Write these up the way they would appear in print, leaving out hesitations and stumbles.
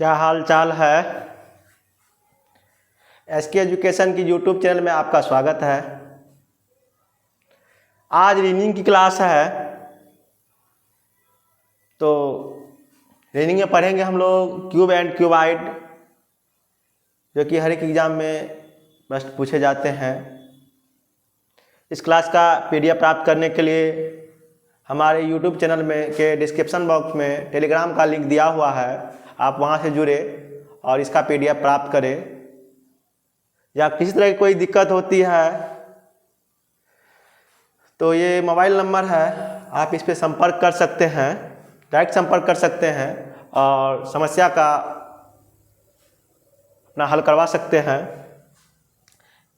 क्या हाल चाल है। एसके एजुकेशन की यूट्यूब चैनल में आपका स्वागत है। आज रीजनिंग की क्लास है, तो रीजनिंग में पढ़ेंगे हम लोग क्यूब एंड क्यूबाइड, जो कि हर एक एग्जाम में प्रश्न पूछे जाते हैं। इस क्लास का पीडीएफ प्राप्त करने के लिए हमारे यूट्यूब चैनल में के डिस्क्रिप्शन बॉक्स में टेलीग्राम का लिंक दिया हुआ है, आप वहां से जुड़े और इसका पीडीएफ प्राप्त करें। या किसी तरह की कोई दिक्कत होती है तो ये मोबाइल नंबर है, आप इस पर संपर्क कर सकते हैं, डायरेक्ट संपर्क कर सकते हैं और समस्या का अपना हल करवा सकते हैं।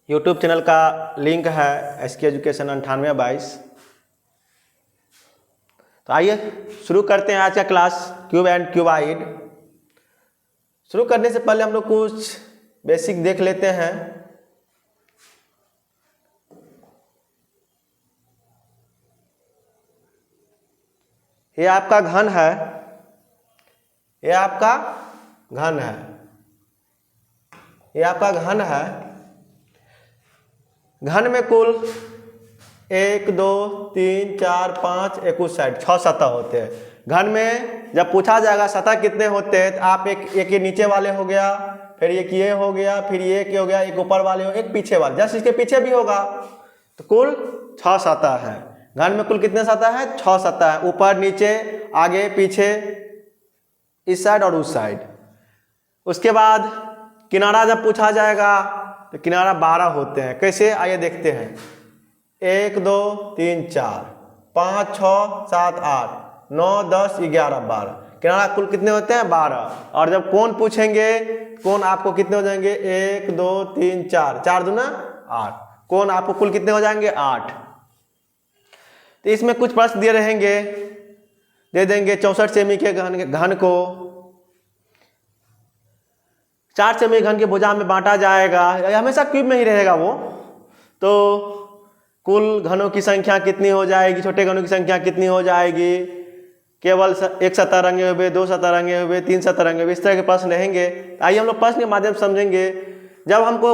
यूट्यूब चैनल का लिंक है एसके एजुकेशन 9822। तो आइए शुरू करते हैं आज का क्लास क्यूब एंड क्यूबाइड। शुरू करने से पहले हम लोग कुछ बेसिक देख लेते हैं। ये आपका घन है, ये आपका घन है, ये आपका घन है। घन में कुल 1 2 3 4 5 एक उस साइड 6 सतह होते हैं। घन में जब पूछा जाएगा सतह कितने होते हैं, तो आप एक ये नीचे वाले हो गया, फिर एक ये हो गया, फिर ये हो गया, एक ऊपर वाले हो, एक पीछे वाले, जस्ट इसके पीछे भी होगा, तो कुल 6 सतह है। घन में कुल कितने सतह है? 6 सतह है, ऊपर नीचे आगे पीछे, इस साइड और उस साइड। उसके बाद किनारा जब पूछा जाएगा तो किनारा 12 होते हैं। कैसे, आइए देखते हैं। 1 2 3 4 5 6 7 8 9 10 11 12, किनारा कुल कितने होते हैं? 12। और जब कोण पूछेंगे, कोण आपको कितने हो जाएंगे? 1 2 3 4, 4 दूना 8, कोण आपको कुल कितने हो जाएंगे? 8। तो इसमें कुछ प्रश्न दिए रहेंगे, दे देंगे 64 सेमी के घन को 4 सेमी घन के भुजा में बांटा जाएगा। हमेशा क्यूब में ही रहेगा वो, तो कुल घनों की संख्या कितनी हो जाएगी, छोटे घनों की संख्या कितनी हो जाएगी, केवल एक सतह रंगे हुए, 2 सतह रंगे हुए, 3 सतह रंगे हुए, इस तरह के प्रश्न रहेंगे। आइए हम लोग प्रश्न के माध्यम से समझेंगे। जब हमको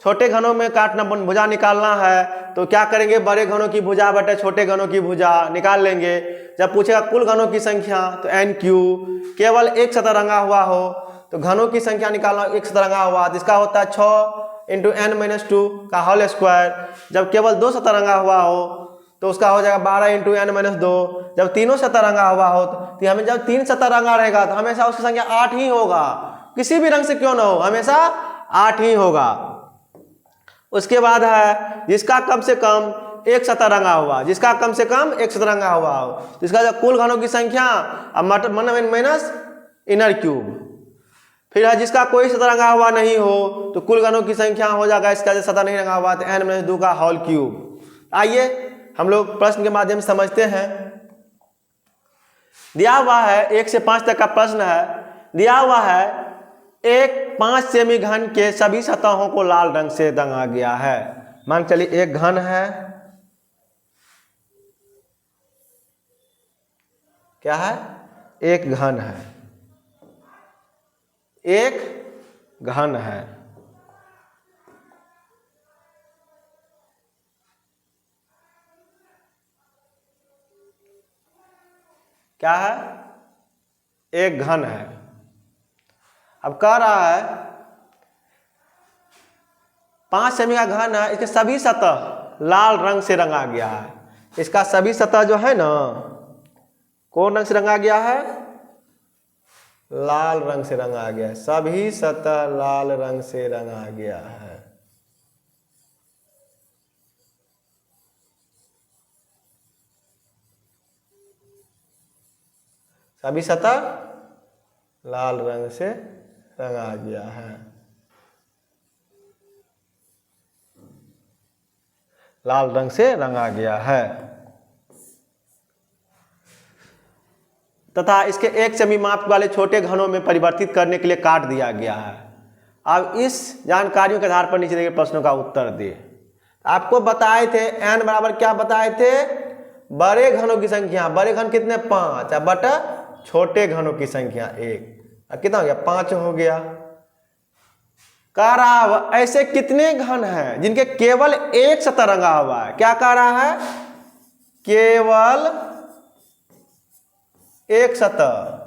छोटे घनों में काटना, भुजा निकालना है, तो क्या करेंगे? बड़े घनों की भुजा बटे छोटे घनों की भुजा निकाल लेंगे। जब पूछेगा कुल घनों की संख्या, तो एन क्यू, केवल एक सतह रंगा हुआ हो तो घनों की संख्या निकालना, एक सतह रंगा हुआ जिसका होता है 6 × n-2 का होल स्क्वायर। जब केवल 2 सतह रंगा हुआ हो तो उसका हो जाएगा 12 × n-2। जब तीनों सतह रंगा हुआ हो तो हमें जब 3 सतह रंगा रहेगा तो हमेशा उसकी संख्या 8 ही होगा, किसी भी रंग से क्यों ना हो, हमेशा 8 ही होगा। उसके बाद है जिसका कम से कम एक सतह रंगा हुआ, जिसका कम से कम एक सतह रंगा हुआ हो, जिसका जब कुल घनों की संख्या माइनस इनर क्यूब। फिर है जिसका कोई सतह रंगा हुआ नहीं हो तो कुल घनों की संख्या हो जाएगा, इसका जो सतह नहीं रंगा हुआ तो n-2 का होल क्यूब। आइए हम लोग प्रश्न के माध्यम से समझते हैं। दिया हुआ है 1 से 5 तक का प्रश्न है। दिया हुआ है एक 5 सेमी घन के सभी सतहों को लाल रंग से रंगा गया है। मान चलिए एक घन है, क्या है? एक घन है, एक घन है। क्या है? एक घन है। अब कह रहा है 5 सेमी का घन है, इसके सभी सतह लाल रंग से रंगा गया है। इसका सभी सतह जो है ना, कौन रंग से रंगा गया है? लाल रंग से रंगा गया है। सभी सतह लाल रंग से रंगा गया है। सभी सतह लाल रंग से रंगा गया है। लाल रंग से रंगा गया है तथा इसके 1 सेमी माप वाले छोटे घनों में परिवर्तित करने के लिए काट दिया गया है। अब इस जानकारियों के आधार पर नीचे दिए गए प्रश्नों का उत्तर दिए। आपको बताए थे n बराबर क्या बताए थे? बड़े घनों की संख्या, बड़े घन कितने? 5, बटा छोटे घनों की संख्या 1। कितना हो गया 5 हो गया। कह रहा ऐसे कितने घन हैं जिनके केवल एक सतह रंगा हुआ है। क्या कह रहा है? केवल एक सतह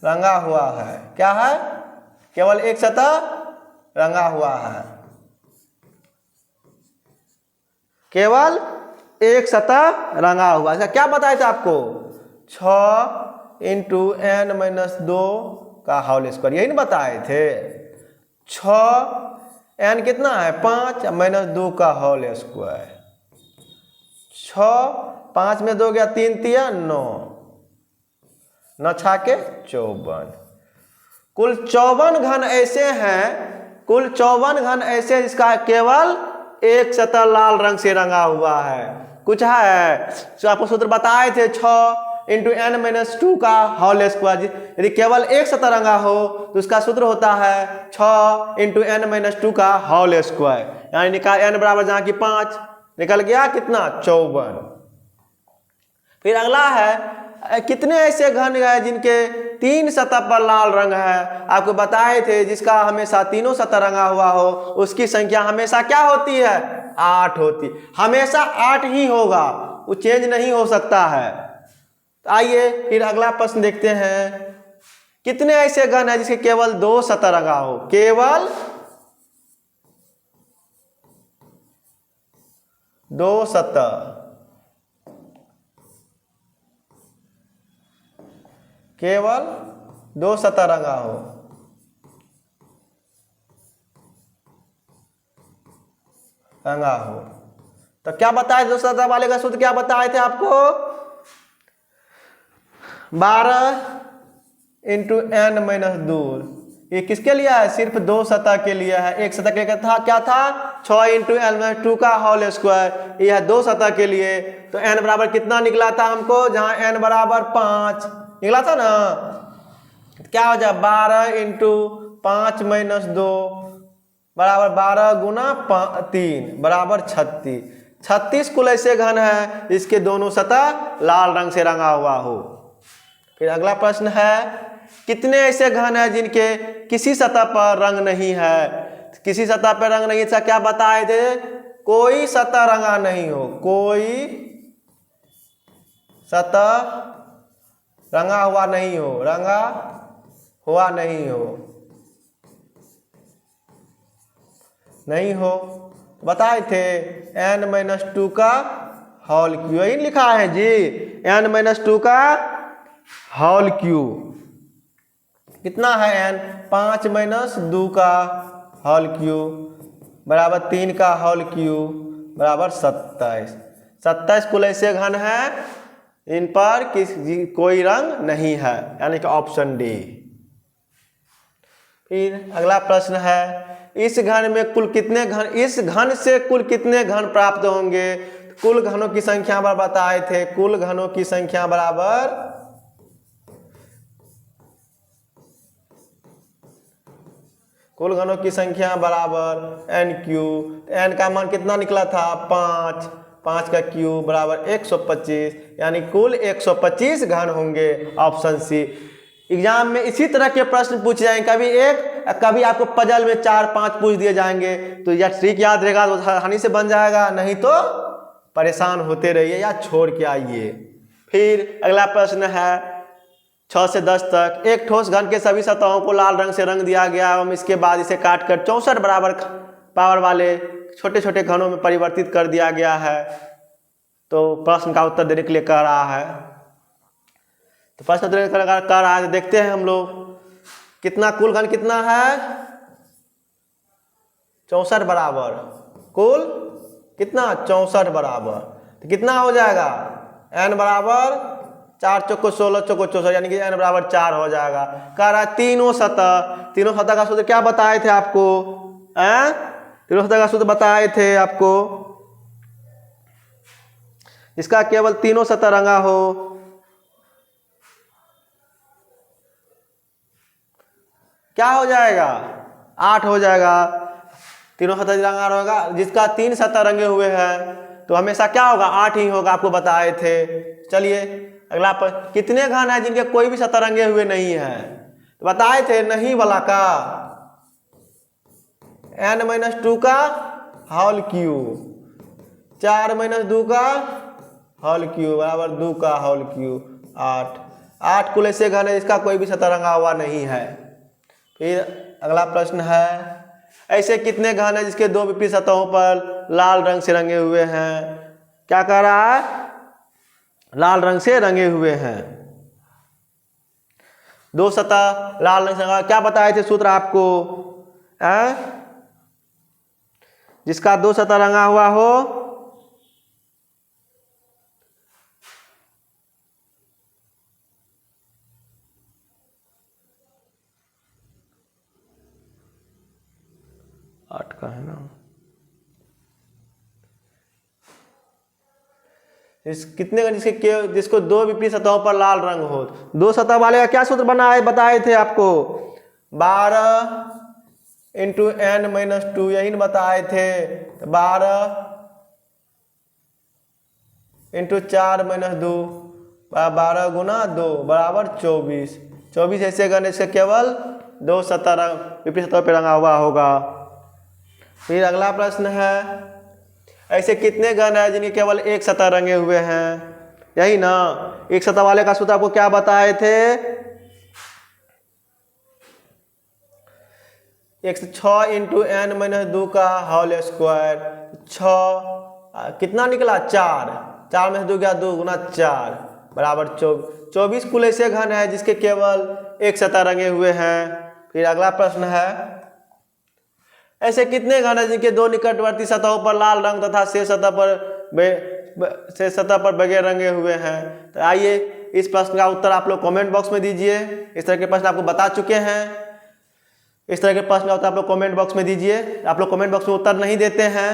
रंगा हुआ है। क्या है? केवल एक सतह रंगा हुआ है। केवल एक सतह रंगा हुआ है। क्या बताया था आपको? 6 इंटू n माइनस 2 का होल स्क्वायर, यही ना बताए थे। 6 n कितना है? 5 माइनस 2 का होल स्क्वायर। 6 5 में 2 गया 3 तिया 9, 9 छाके 54। कुल 54 घन ऐसे हैं, कुल 54 घन ऐसे जिसका केवल एक सतह लाल रंग से रंगा हुआ है। कुछ है जो आपको सूत्र बताए थे, 6 इंटू n माइनस 2 का होल स्क्वायर। यदि केवल एक सतह रंगा हो तो उसका सूत्र होता है 6 इंटू n माइनस 2 का होल स्क्वायर। यानी निकाल n बराबर जहाँ की 5 निकल गया कितना? 54। फिर अगला है कितने ऐसे घन है जिनके 3 सतह पर लाल रंग है। आपको बताए थे जिसका हमेशा तीनों सतह रंगा हुआ हो उसकी संख्या हमेशा क्या होती है? 8 होती। हमेशा 8 ही होगा, वो चेंज नहीं हो सकता है। तो आइए फिर अगला प्रश्न देखते हैं। कितने ऐसे घन है जिसके केवल 2 सतह रंगा हो? केवल 2 सतह, केवल 2 सतह रंगा हो। रंगा हो तो क्या बताए? 2 सतह वाले का सूत्र क्या बताए थे आपको? 12 इंटू n माइनस 2। ये किसके लिए है? सिर्फ 2 सतह के लिए है। एक सतह के लिए था क्या था? 6 इंटू n माइनस 2 का होल स्क्वायर। यह है 2 सतह के लिए। तो n बराबर कितना निकला था हमको? जहां n बराबर 5 निकला था ना, क्या हो जाए? 12 इंटू 5 माइनस 2 बराबर 12 गुना 3 बराबर 36। 36 कुल ऐसे घन है इसके दोनों सतह लाल रंग से रंगा हुआ हो। फिर अगला प्रश्न है कितने ऐसे घन है जिनके किसी सतह पर रंग नहीं है? किसी सतह पर रंग नहीं था, क्या बताए थे? कोई सतह रंगा नहीं हो, कोई सतह रंगा हुआ नहीं हो, रंगा हुआ नहीं हो, नहीं हो। बताए थे n माइनस 2 का होल क्यू, यही लिखा है जी, n माइनस 2 का होल क्यू। कितना है n? 5 माइनस 2 का होल क्यू बराबर 3 का होल क्यू बराबर 27। 27 कुल ऐसे घन है इन पर कोई रंग नहीं है, यानी कि ऑप्शन डी। फिर अगला प्रश्न है इस घन में कुल कितने घन, इस घन से कुल कितने घन प्राप्त होंगे? कुल घनों की संख्या बराबर बताए थे, कुल घनों की संख्या बराबर कुल घनों की संख्या बराबर n क्यू। n का मान कितना निकला था? 5। 5 का क्यूब बराबर 125, यानी कुल 125 घन होंगे। Option C. एग्जाम में इसी तरह के प्रश्न पूछे जाएंगे, कभी एक, कभी आपको पजल में 4-5 पूछ दिए जाएंगे। तो या ट्रिक याद रहेगा तो आसानी से बन जाएगा, नहीं तो परेशान होते रहिए या छोड़ के आइए। फिर अगला प्रश्न है 6 से 10 तक। एक ठोस घन के सभी सतहों को लाल रंग से रंग दिया गया एवं इसके बाद इसे काटकर 64 बराबर पावर वाले छोटे छोटे घनों में परिवर्तित कर दिया गया है। तो प्रश्न का उत्तर देने के लिए कह रहा है, तो प्रश्न उत्तर कह रहा है, तो देखते हैं हम लोग कितना कुल घन कितना है? 64 बराबर, कुल कितना? 64 बराबर। तो कितना हो जाएगा? n बराबर 4 चौको 16 चौको 64, यानी कि n बराबर 4 हो जाएगा। कह रहा है तीनों सतह का सूत्र क्या बताए थे आपको? तीनों सतह का सूत्र बताए थे आपको, इसका केवल तीनों सतह रंगा हो, क्या हो जाएगा? 8 हो जाएगा। तीनों सतह रंगा होगा, जिसका 3 सतह रंगे हुए हैं तो हमेशा क्या होगा, 8 ही होगा, आपको बताए थे। चलिए अगला पर, कितने घन है जिनके कोई भी सतह रंगे हुए नहीं है, तो बताए थे नहीं वाला का n-2 का होल क्यूब, 4-2 का होल क्यूब बराबर 2 का होल क्यूब 8। 8 कुल ऐसे घन है इसका कोई भी सतह रंगा हुआ नहीं है। फिर अगला प्रश्न है, ऐसे कितने घन है जिसके दो विपरीत सतहों पर लाल रंग से रंगे हुए हैं। क्या कह रहा है, लाल रंग से रंगे हुए हैं। दो सतह लाल रंग से रंगा, क्या बताए थे सूत्र आपको, जिसका दो सतह रंगा हुआ हो, आठ का है ना, इस कितने का जिसको दो विपरीत सतहों पर लाल रंग हो। दो सतह वाले का क्या सूत्र बना है, बताए थे आपको 12 × n-2, यही बताए थे। 12 × 4-2 12 × 2 बराबर 24। 24 ऐसे घन इसका केवल दो सतह विपरीत सतह पर रंगा हुआ होगा। फिर अगला प्रश्न है, ऐसे कितने घन है जिनके केवल एक सतह रंगे हुए हैं, यही ना। एक सतह वाले का सूत्र आपको क्या बताए थे, 6 × n-2 का होल स्क्वायर। 6 कितना निकला, 4, 4-2 गया 2 × 4 बराबर 24 कुल ऐसे घन है जिसके केवल एक सतह रंगे हुए हैं। फिर अगला प्रश्न है, ऐसे कितने घन है जिनके दो निकटवर्ती सतहों पर लाल रंग तथा शेष सतह पर बगैर रंगे हुए हैं। तो आइए इस प्रश्न का उत्तर आप लोग कमेंट बॉक्स में दीजिए। इस तरह के प्रश्न आपको बता चुके हैं, इस तरह के प्रश्न का उत्तर आप लोग कमेंट बॉक्स में दीजिए। आप लोग कमेंट बॉक्स में उत्तर नहीं देते हैं।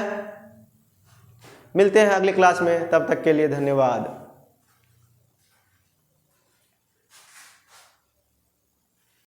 मिलते हैं अगली क्लास में, तब तक के लिए धन्यवाद।